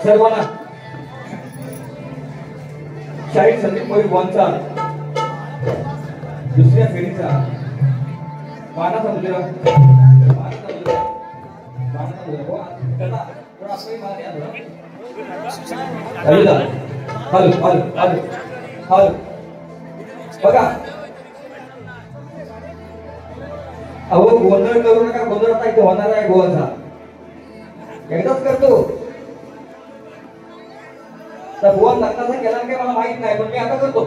सर्वांना शाहीर संदीप मोरे बुवांचा दुसऱ्या फेरीचा मानाचा मुलगा बघा. अहो गोंधळ करू नका. गोंधळ आता इथे होणार आहे गोवाचा. एकदाच करतो तर गोवा लग्नाचा केला काय मला माहित नाही, पण मी आता करतो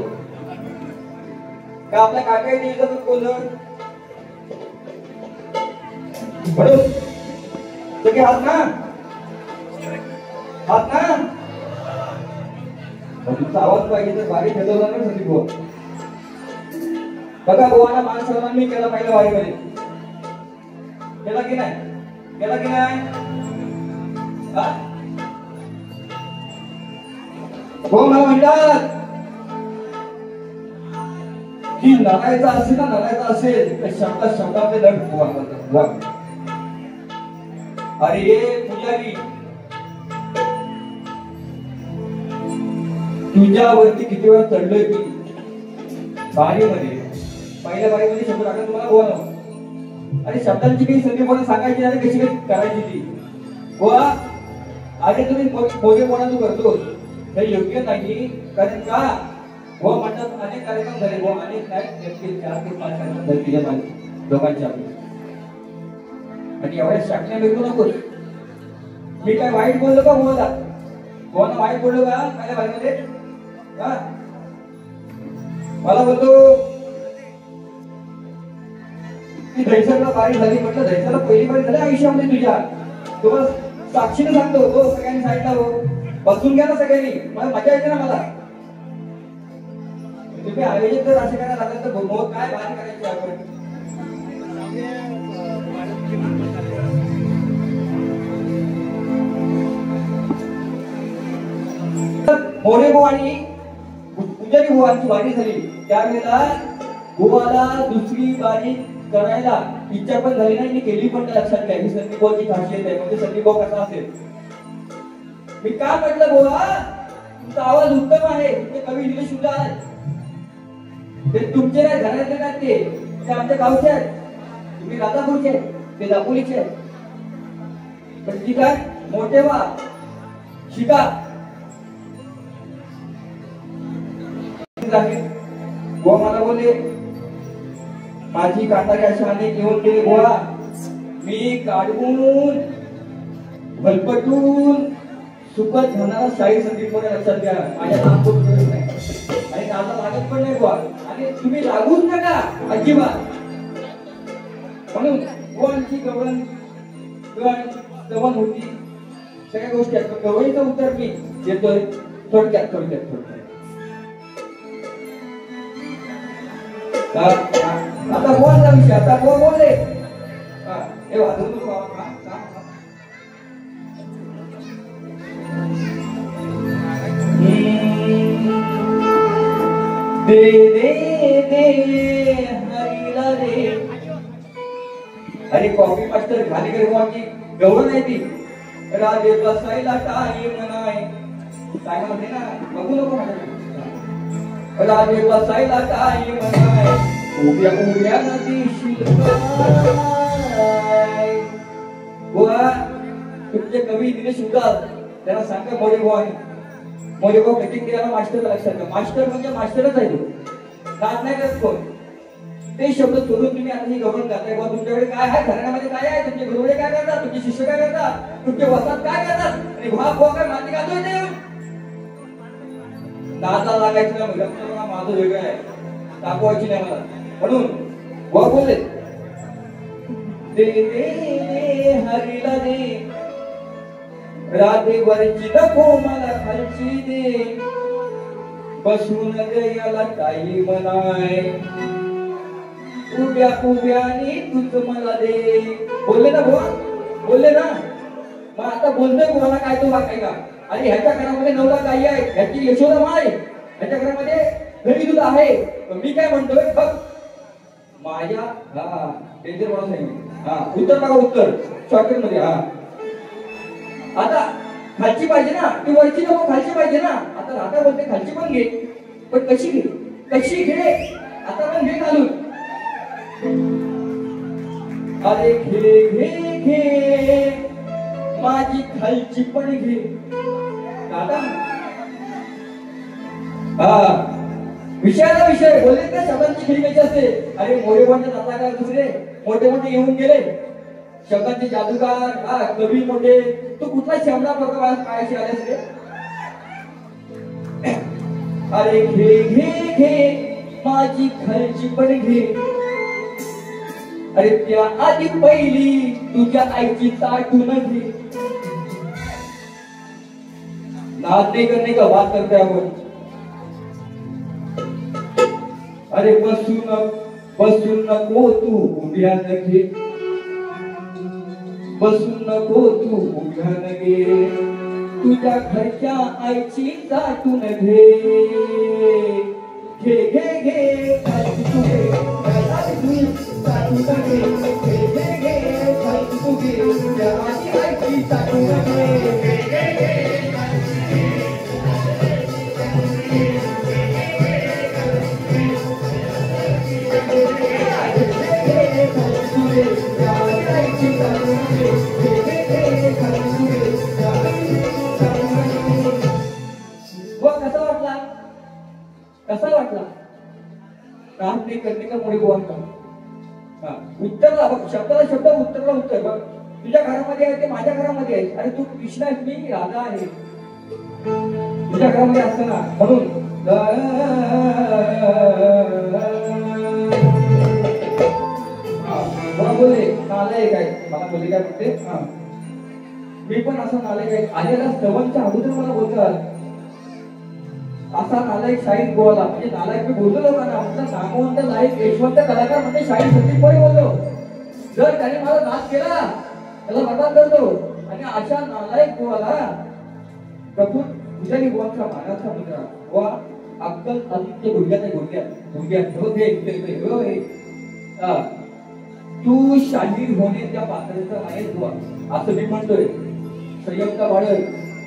का आपल्या काका इथं गोंधळ म्हणून सगळे हात ना हात ना. तुमचा आवाज पाहिजे तर बारीक ठेवला ना संदीप भाऊ. बघा गोवाला मान सन्मान मी केला पहिल्या वारीमध्ये. केला की नाही? केला की नाही? हो मला म्हणतात की लढायचा असेल ना लढायचा असेल तर शब्दामध्ये लढ म्हणतात. अरे ये पुजारी तुझ्यावरती किती वेळा चढलोय मी बारीमध्ये. पहिल्या बारीमध्ये शब्द टाकला तुम्हाला बोला आणि शब्दांची काही संधी मला सांगायची नाही कशी काही करायची ती गोवा. अरे तुम्ही मोगे कोणा तू करतो हे योग्य नाही. कारण का गोवा म्हणतात अनेक कार्यक्रम झाले. गोवा अनेक नाही 4 ते 5 कार्यक्रम झाले तुझ्या लोकांच्या आणि एवढ्या शाखण्या भेटू नकोस. मी काय वाईट बोललो का गोवाला? गोवाला वाईट बोललो का पहिल्या बारीमध्ये? मला बोलतो की धैसरला बारी झाली. म्हटलं धैसरला पहिली बारी झाली आयुष्यामध्ये तुझ्या. तुम्हाला साक्षीने सांगतो हो सगळ्यांनी साईडला हो बसून घ्या ना सगळ्यांनी. मला मजा येते ना मला. तुम्ही आयोजित जर असे करायला लागलं तर काय बारी करायची आपण. मोरे भाऊ आणि पुजारी भावांची वारी झाली त्यावेळेला गोवाला दुसरी बारी करायला इच्छा पण झाली नाही. केली पण लक्षात घ्या. ही संदीप भाऊची खासियत आहे. म्हणजे संदीप भाऊ कसा असेल. मी का म्हटलं गोवा तुमचा आवाज उत्तम आहे. तुमचे कवी निलेश शुद्ध आहेत. ते तुमचे नाही घरातले नाही ते आमच्या गावचे आहेत. तुम्ही राधापूरचे आहेत ते दापोलीचे आहेत. पण ती काय मोठे व्हा शिका. गोवा मला बोलले माझी कातारी अशा अनेक घेऊन गेले गोवा. मी काढून भलपटून सुखद होणारा शाहीर संदीप मोरे लक्षात घ्या. माझ्या नाम खूप नाही आणि नाता लागत पण नाही गोवा आणि तुम्ही लागूच नका अजिबात. म्हणून गोवांची गवळण होती सगळ्या गोष्टी आहेत. पण गवळीचं उत्तर मी देतोय थोडक्यात. आता बोलला विषय. आता बोलले हे वाजवू नको. दे दे दे हरीला दे. अरे कॉफी मास्टर घालीकर बुवांची गवळण आहे ती. राजे बसायला टाईम नाही. काय म्हणते ना बघू नको माझ्या. राजे बसायला टाईम नाही. उभ्या नदी शिलकाय. बुवा तुमचे कवी दिनेश उदार त्यांना सांगा मोरे भाऊ कटिंग केल्याला मास्टर लक्षात घ्या. मास्टर म्हणजे मास्टरच आहे तो. नाच नाही करत कोण. ते शब्द सोडून तुम्ही आता ही गवळण करताय. बुवा तुमच्याकडे काय आहे घराण्यामध्ये काय आहे. तुमचे गुरुवडे काय करतात. तुमचे शिष्य काय करतात. तुमचे वसात काय करतात. आणि भाव काय माती घालतोय ते नाचा लागायचं ना. माझं वेगळं आहे दाखवायची नाही मला. म्हणून बुवा बोलले दे दे हरीला दे. राधेवरची नको मला खालची दे. बसून याला काही म्हणाय. उभ्यानी तुझ मला दे. बोलले ना बुवा बोलले ना. मग आता बोलतोय कोणाला काय तो वाटाय का. आणि ह्याच्या घरामध्ये 9 गायी आहेत. ह्याची यशोदा माय. ह्याच्या घरामध्ये घरी दूध आहे. मी काय म्हणतोय बघ माझ्या डेंजर म्हणून उत्तर बघा. उत्तर शॉर्टकट मध्ये आता खालची पाहिजे ना, ती वरची नको, खालची पाहिजे ना. आता राधा बोलते खालची पण घे, पण कशी घे, कशी घे, आता पण घे घालून. अरे घे घे घे माझी खालची पण घे. राधा विषयाला विषय बोलले का शब्दांची खिळी कशी असते. अरे मोरेबांच्या नाटककार दुसरे मोठे मोठे येऊन गेले, शब्दांचे जादूगार, कवी मोठे. तू कुठला शेमडा प्रकार पायाशी आलेस रे. अरे घे घे घे माझी खालची पण घे. अरे त्या आधी पहिली तुझ्या आईची ताटून घे. नाद नाही करणे का बात करते आपण. अरे बसून नको तू उभ्यान घे, बसून नको तू उभ्यान घे. तुझ्या घरच्या आईची ताटून घे. घे घे घे खालची तू घे, ताटून घे. घे घे घे खालची तू घे, तुझ्या आईची ताटून घे. कसा वाटला काम नाही करणे का मुळे गोवांका. उत्तरला बघ, शब्दाला शब्द, उत्तरला उत्तर बघ. तुझ्या घरामध्ये आहे ते माझ्या घरामध्ये आहे. अरे तू कृष्ण आहेस, मी राधा आहे. तुझ्या घरामध्ये असतं ना, म्हणून मला बोलले नालायक आहे. मला बोलले काय म्हणते, मी पण असा नालायक आहे. आलेला श्रवणच्या अगोदर मला बोलतात असा नालायक शाहीर गोवाला. म्हणजे नालायक मी बोलतो लोकांना, म्हटलं नामवंत नायक यशवंत कलाकार म्हणजे शाहीर संदीप कोळी बोललो. जर त्याने मला नाच केला त्याला बर्बाद करतो. आणि अशा नालायक गोवाला प्रभू तुझ्याही गोवाचा मानाचा मुद्रा गोवा अक्कल आदित्य गुडघ्यात तू शाहीर होणे त्या पात्राचा नाहीच गोवा असं मी म्हणतोय. संयमता बाळग,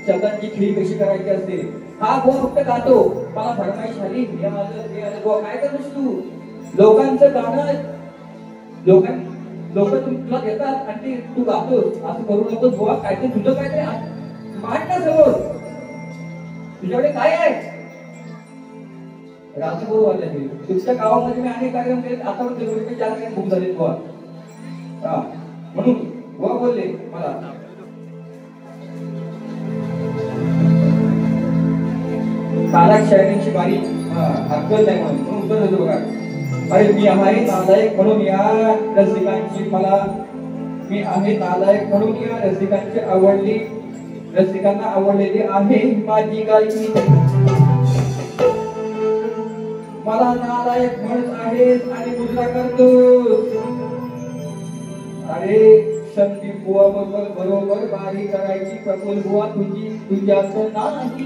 शब्दांची खिळी कशी करायची असते. हा गोवा फक्त गातो, मला फरमाईश आली हे आलं गोवा. काय करतोस तू. लोकांचं गाणं लोक तुला देतात आणि ते तू गातोस. असं करू नकोस गोवा. काय ते तुझं काय ते मांड ना समोर. तुझ्याकडे काय आहे. राजगुरू वाटल्या तुमच्या गावामध्ये मी अनेक कार्यक्रम केले. आता पण ते 4 कार्यक्रम खूप झाले गोवा. म्हणून गोवा बोलले मला तारक शायरीची बारी अक्कल नाही म्हणून उत्तर देतो बघा. अरे मी आहे नालायक म्हणून या रसिकांची मला, मी आहे नालायक म्हणून या रसिकांना आवडलेली आहे माझी गायकी. मला नालायक म्हणत आहेस आणि मुद्रा करतो. अरे संदीप बुवा बरोबर बारी करायची. प्रफुल्ल बुवा तुझ्याच नाही.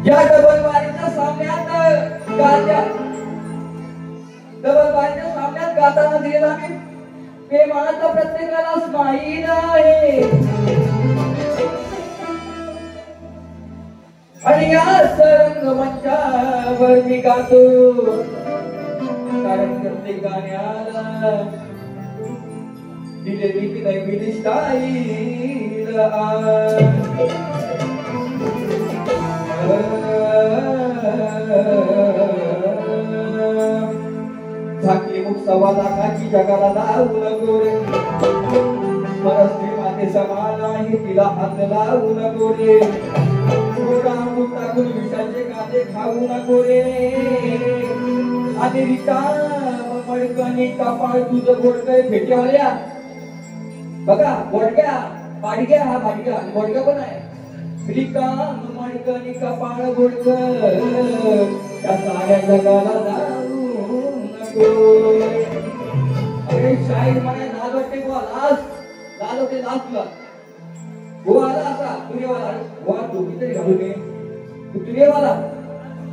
या डबल बारीच्या सामन्यात गाताना दिलेला मी प्रेमाचा प्रत्येकाला स्माईल आहे. आणि या रंगमंचावर मी गातो कारण प्रत्येक गाण्याला दिलेली की नवीन स्टाईल. झाकली मुख 1.25 लाखाची जगाला लावू नको रे. परस्त्री माते समान आहे तिला हात लावू नको रे. टाकून विषाचे कांदे खाऊ नको रे. आणि रिकाम मडकणी कपाळ तुझं गोडकं फेट्यावाल्या बघा. गोडक्या पाडग्या हा भाडग्या गोडक्या पण आहे. रिकाम मडकणी कपाळ गोडकं त्या साऱ्या जगाला जाऊ नको. अरे शाहीर म्हणे लाज वाटते गोवा. लाज होते लाज तुला. गोवाला असा तुरेवाला गोवा दोघी तरी घालून ये तुरेवाला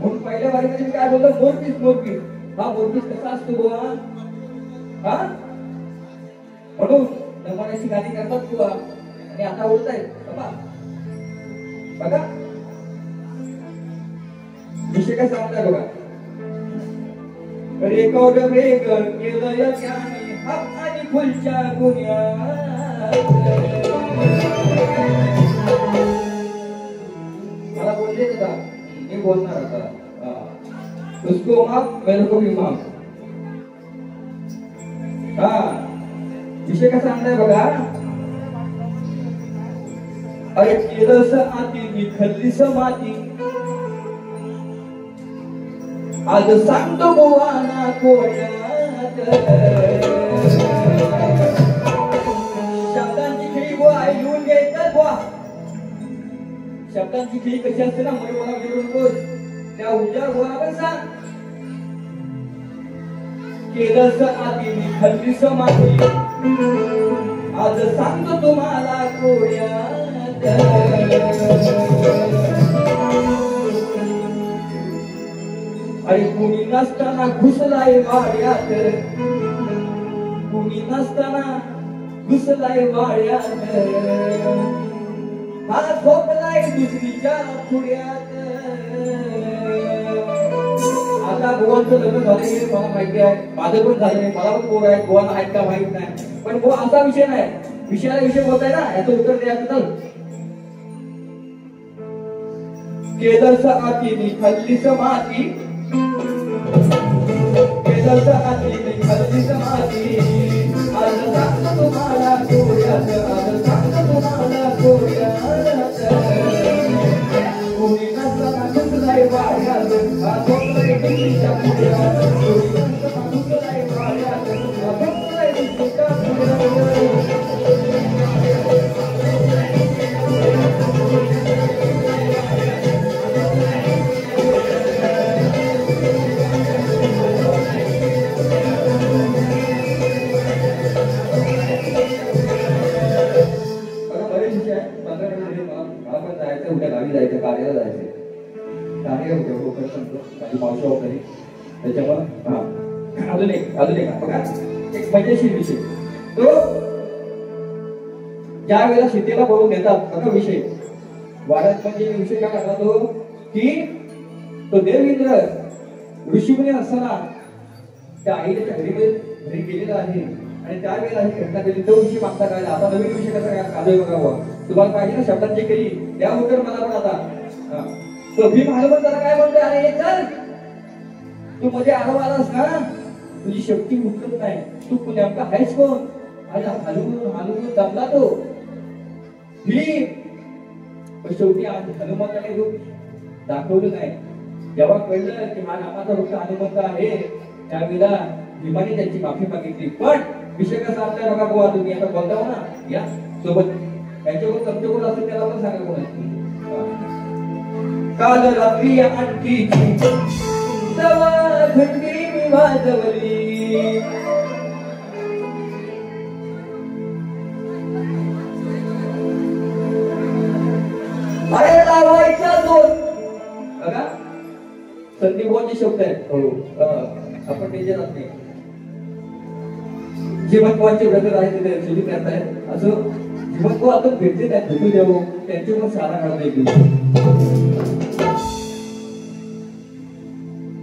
म्हणून पहिल्या बारीमध्ये काय बोलतो मोरपीस. हा बोलतोस कसा असतो बुवा? हा म्हणून जमान्याची गाणी करतात बुवा आणि आता उडत आहेत बाबा बघा विषय काय सांगताय बघा. रेकॉर्ड ब्रेक केलं त्याने हात आणि फुलच्या गुन्ह्यात. मला बोलले का मी बोलणार आता. उसको माफ मेरे को भी माफ. हा विषय कसा आणलाय बघा. अरे केलंस आती मी खल्लीस माती. आज सांगतो गोवाना कोण्यात. शब्दांची खेळी गोवा येऊन घ्यायचं गोवा. शब्दांची खेळी कशी असते ना मध्ये मला गेलो नकोस. त्या उद्या गोवा पण सांग. केलंस आधी मी खल्लीस माती. आज सांगतो तुम्हाला कोण्यात. अरे कुणी नसताना घुसलाय वाड्यात. कुणी नसताना घुसलाय वाड्यात. हा झोपलाय दुसरीच्या पुढ्यात. आता गोवांचं लग्न झाले मला माहिती आहे. माझं पण झालंय. मला पण पोर आहेत. गोवाला आहेत का माहित नाही. पण गोवा असा विषय नाही. विषयाला विषय बोलताय ना याचं उत्तर द्यायचं तर. केलंस आती मी खल्लीस माती. केलंस आती मी खल्लीस माती. आज सांगतो तुम्हाला कोड्यात. आज सांगतो तुम्हाला कोड्यात. कोणी नसताना घुसलाय वाड्यात. हा झोपलाय दुसरीच्या पुढ्यात. कोणी नसताना घुसलाय वाड्यात. हा झोपलाय दुसरीच्या पुढ्यात. उद्या गावी जायचं कार्याला जायचं. कार्य माझी मावशी वगैरे त्याच्यामुळे हा अजून एक बघा एक मजेशीर विषय. तो ज्या वेळेला शेतीला बोलून घेतात बघा विषय वाड्यात म्हणजे विषय काय करता तो की तो देवेंद्र ऋषीमुनी असताना त्या आईच्या घरी गेलेला आहे आणि त्यावेळेला ही घटना केली. तो विषय मागता काय आता नवीन विषय कसा काय बघावा. तुम्हाला पाहिजे ना शब्दांची केली त्या उत्तर मला पण आता. तो भीम हनुमंताला काय म्हणतोय. अरे चल तू मध्ये आलास ना तुझी शक्ती उठत नाही. तू नेमका आहेस कोण. आणि हनुमान दमला तो भीम. पण शेवटी हनुमंताने रूप दाखवलं नाही. जेव्हा कळलं की हा नामाचा रूप हनुमंत आहे त्यावेळेला भीमाने त्यांची माफी मागितली. पण विषय कसा आपल्या बघा गोवा तुम्ही आता बोलता ना या सोबत त्यांच्यावर तुमचे कोण असेल त्याला पण सांगा कोण आहे. काल रात्री आणखी घंटी मी वाजवली. अरे लावायचा जोर बघा संदीप भाऊचे शब्द आहेत. आपण टेन्शन जात नाही. जीवन भाऊचे ब्रदर आहे तिथे सुरू करतायत असं. जीवन भाऊ आता भेटते त्यात भेटू देऊ त्यांची पण सारा काढता येईल.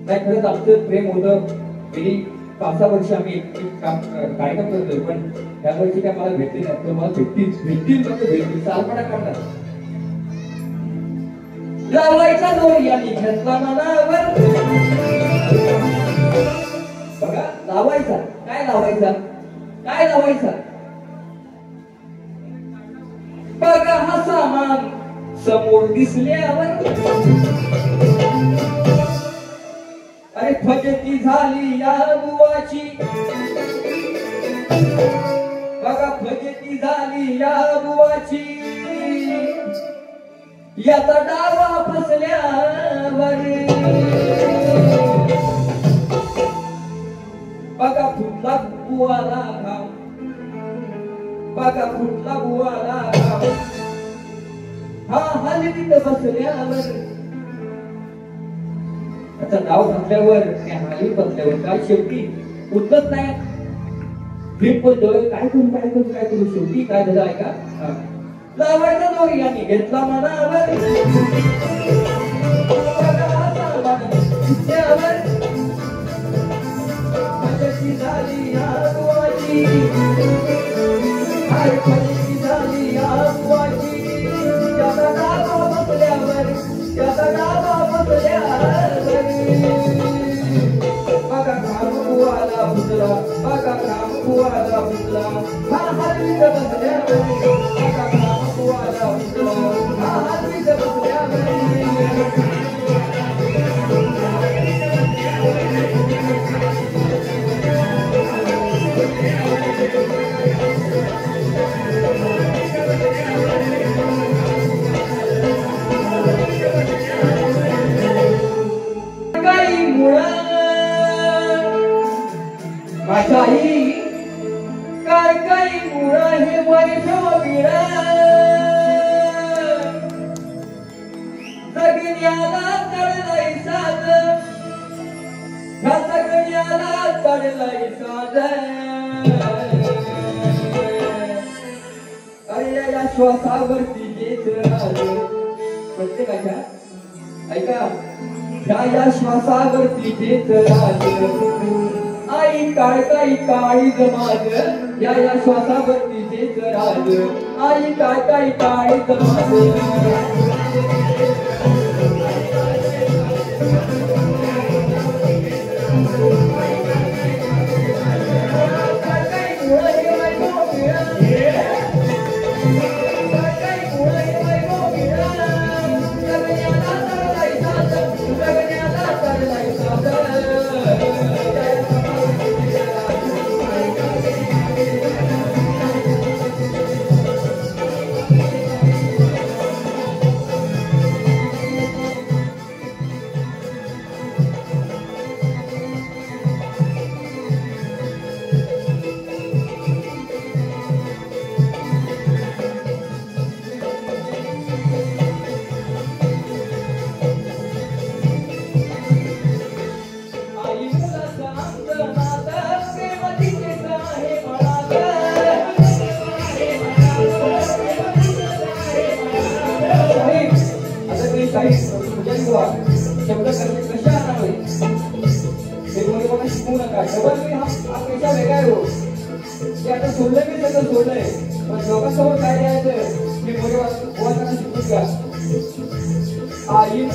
नाही खरंच आमचं प्रेम होतं. गेली 5-6 वर्ष आम्ही कार्यक्रम करतोय पण त्या वर्षी काय मला भेटली नाही. तर मला भेटतील फक्त भेटतील सालपडा काढणार. लावायचा जोर यांनी घेतला मनावर. बघा लावायचा काय लावायचा काय लावायचा. बघा हा सामान समोर दिसल्यावर. अरे फजिती झाली या बुवाची. बघा फजिती झाली या बुवाची. याचा डावा फसल्यावर. बघा फुटला बुवाला घाम. बघा फुटला बुवाला घाम. हा हलवीत बसल्यावर. त्याचा डाव घातल्यावर आणि हाली बसल्यावर काय शेवटी उठत नाही. भीम बोलतोय काय करू शेवटी काय झालं ऐका. लावायचा दोरी यांनी घेतला मनावर झाली आगवाची झाली आगवाची त्याचा डाबा बसल्यावर बघा खामकुवाला बुजला बघा खामकुवाला बुजला हा हलवीत बसल्यावर बघा खामकुवाला बुजला हा हलवीत बसल्यावर काही काही मुळा हे वैभवीर जगण्याला तडलाय साध ह्या जगण्याला तडलाय साध अरे या श्वासावरती जेच राहिलं प्रत्येकाच्या ऐका या श्वासावरती जेच राहिलं आई काळी जमाज या श्वासावरती जेच राज आई काळी जमाज शब्द कशा आणावे हे कोणी शिकवू नका. डबल मी हा पेशा वेगळा आहे हो. ते आता सोडलं मी सगळं सोडलंय पण लोकांसमोर काय द्यायचं मी बोलायला शिकू का. आई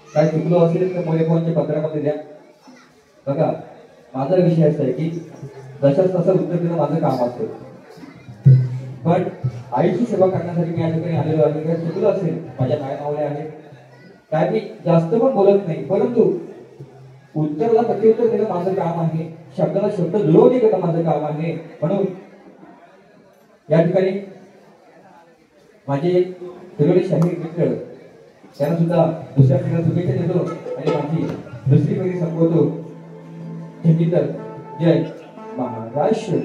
काय चुकलो असेल तर मोरे फोनच्या पत्रामध्ये द्या. बघा माझा विषय असा आहे की जशाच तसं उत्तर देणं माझं काम असतं पण आईची सेवा करण्यासाठी मी या ठिकाणी आलेलो आहे. काय चुकलो असेल माझ्या नावाने आहे काय मी जास्त पण बोलत नाही परंतु उत्तराला प्रत्युत्तर देणं माझं काम आहे. शब्दाला शब्द जुळवणी करणं माझं काम आहे. म्हणून या ठिकाणी माझे सगळे शाहीर मित्र त्यांना सुद्धा दुसऱ्या पिढीला शुभेच्छा देतो आणि माझी दुसरी पिढी संपवतो. जय महाराष्ट्र.